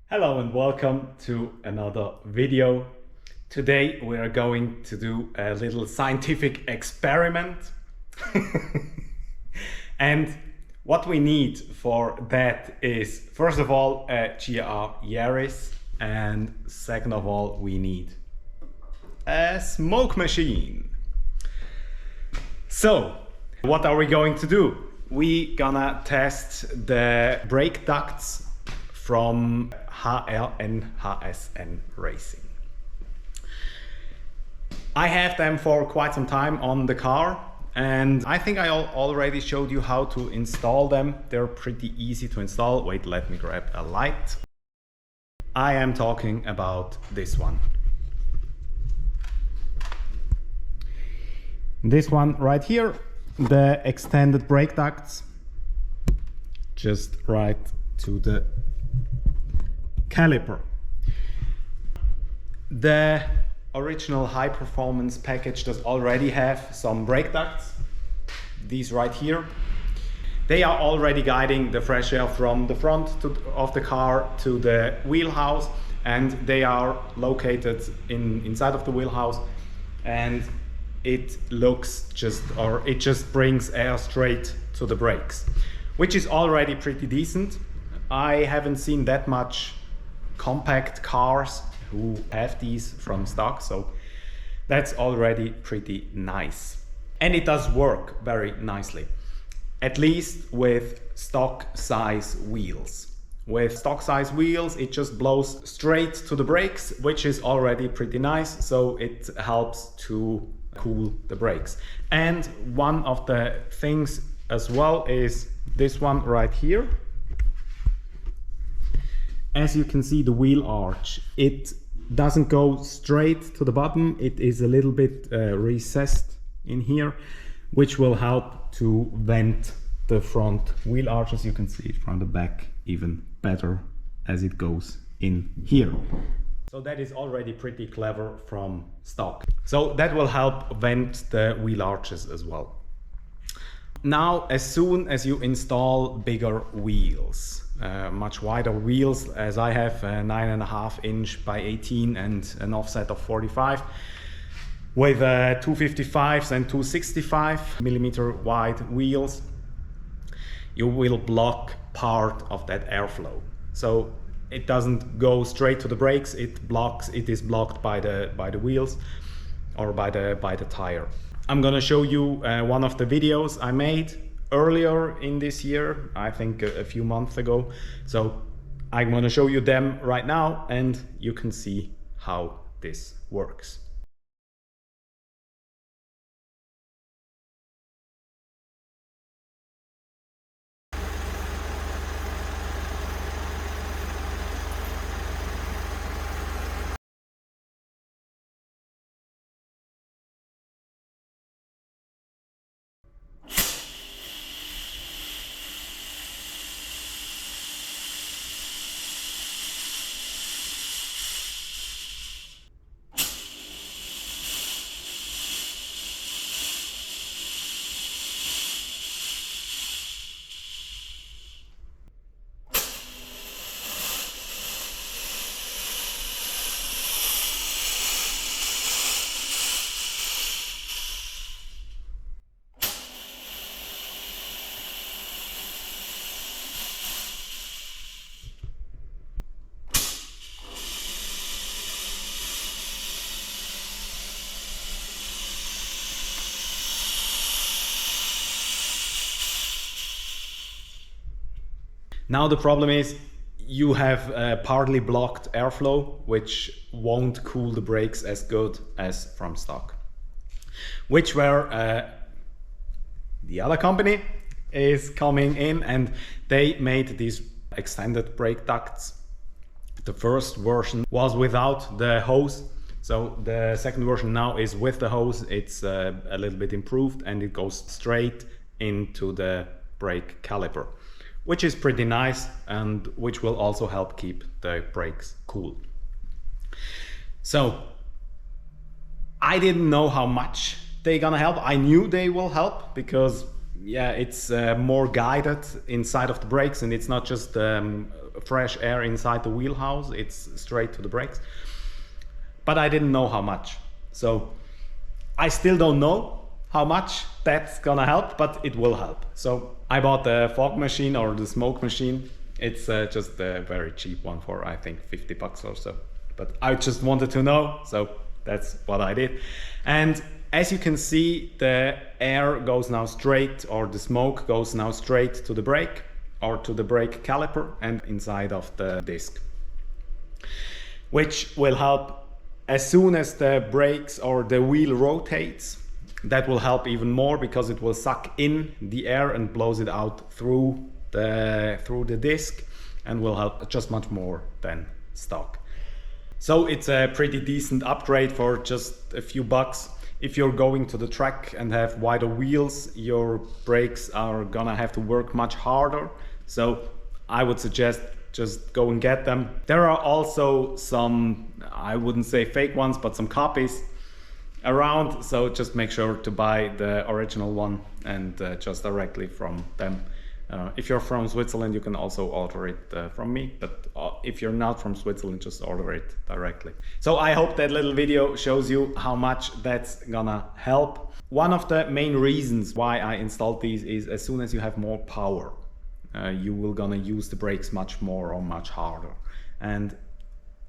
Hello and welcome to another video. Today we are going to do a little scientific experiment. And what we need for that is, first of all, a GR Yaris, and second of all, we need a smoke machine. So, what are we going to do? We gonna test the brake ducts from HSN Racing. I have them for quite some time on the car, and I think I already showed you how to install them. They're pretty easy to install. Wait, let me grab a light. I am talking about this one. This one right here, the extended brake ducts, just right to the caliper. The original high performance package does already have some brake ducts, these right here. They are already guiding the fresh air from the front of the car to the wheelhouse, and they are located inside of the wheelhouse, and it just brings air straight to the brakes, which is already pretty decent. I haven't seen that much compact cars who have these from stock, so that's already pretty nice. And it does work very nicely, at least with stock size wheels. With stock size wheels, it just blows straight to the brakes, which is already pretty nice, so it helps to cool the brakes. And one of the things as well is this one right here. As you can see, the wheel arch, it doesn't go straight to the bottom. It is a little bit recessed in here, which will help to vent the front wheel arch. As you can see it from the back even better as it goes in here. So that is already pretty clever from stock. So that will help vent the wheel arches as well. Now, as soon as you install bigger wheels, much wider wheels, as I have, 9.5 inch by 18 and an offset of 45, with 255s and 265 millimeter wide wheels, you will block part of that airflow. So it doesn't go straight to the brakes. It is blocked by the wheels or by the tire. I'm gonna show you one of the videos I made earlier in this year, I think a few months ago. So I'm gonna show you them right now, and you can see how this works. Now the problem is you have partly blocked airflow, which won't cool the brakes as good as from stock. Which where the other company is coming in, and they made these extended brake ducts. The first version was without the hose, so the second version now is with the hose. It's a little bit improved, and it goes straight into the brake caliper, which is pretty nice and which will also help keep the brakes cool. So I didn't know how much they're gonna help. I knew they will help because yeah, it's more guided inside of the brakes, and it's not just fresh air inside the wheelhouse. It's straight to the brakes. But I didn't know how much. So I still don't know how much that's gonna help, but it will help. So I bought the fog machine or the smoke machine. It's just a very cheap one for I think 50 bucks or so. But I just wanted to know, so that's what I did. And as you can see, the air goes now straight, or the smoke goes now straight to the brake or to the brake caliper and inside of the disc, which will help as soon as the brakes or the wheel rotates. That will help even more because it will suck in the air and blows it out through the disc and will help just much more than stock. So it's a pretty decent upgrade for just a few bucks. If you're going to the track and have wider wheels, your brakes are gonna have to work much harder. So I would suggest just go and get them. There are also some, I wouldn't say fake ones, but some copies around. So just make sure to buy the original one and just directly from them. If you're from Switzerland, you can also order it from me, but if you're not from Switzerland, just order it directly. So I hope that little video shows you how much that's gonna help. One of the main reasons why I installed these is as soon as you have more power, you will gonna use the brakes much more or much harder. And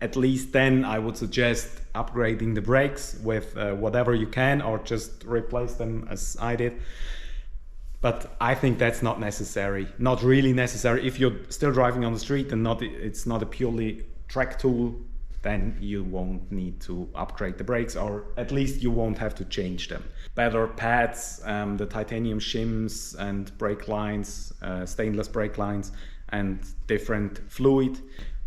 at least then I would suggest upgrading the brakes with whatever you can, or just replace them as I did. But I think that's not necessary, not really necessary. If you're still driving on the street and it's not a purely track tool, then you won't need to upgrade the brakes, or at least you won't have to change them. Better pads, the titanium shims and brake lines, stainless brake lines, and different fluid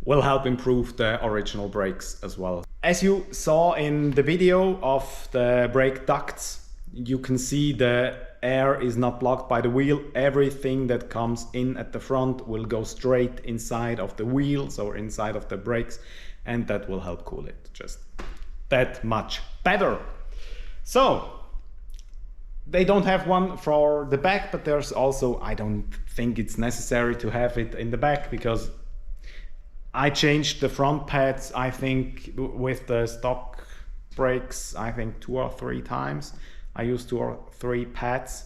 will help improve the original brakes as well. As you saw in the video of the brake ducts, you can see the air is not blocked by the wheel. Everything that comes in at the front will go straight inside of the wheels or inside of the brakes, and that will help cool it just that much better. So they don't have one for the back, but there's also, I don't think it's necessary to have it in the back, because I changed the front pads, I think with the stock brakes, I think 2 or 3 times. I used 2 or 3 pads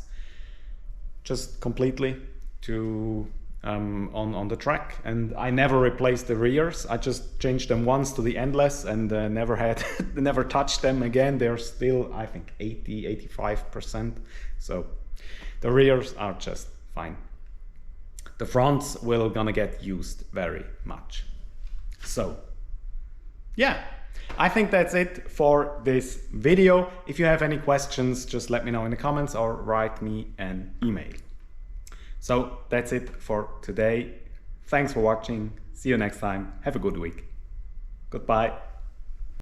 just completely to on the track, and I never replaced the rears. I just changed them once to the Endless and never touched them again. They're still, I think, 85%. So the rears are just fine. The fronts will gonna get used very much. So yeah, I think that's it for this video. If you have any questions, just let me know in the comments or write me an email. So that's it for today. Thanks for watching. See you next time. Have a good week. Goodbye.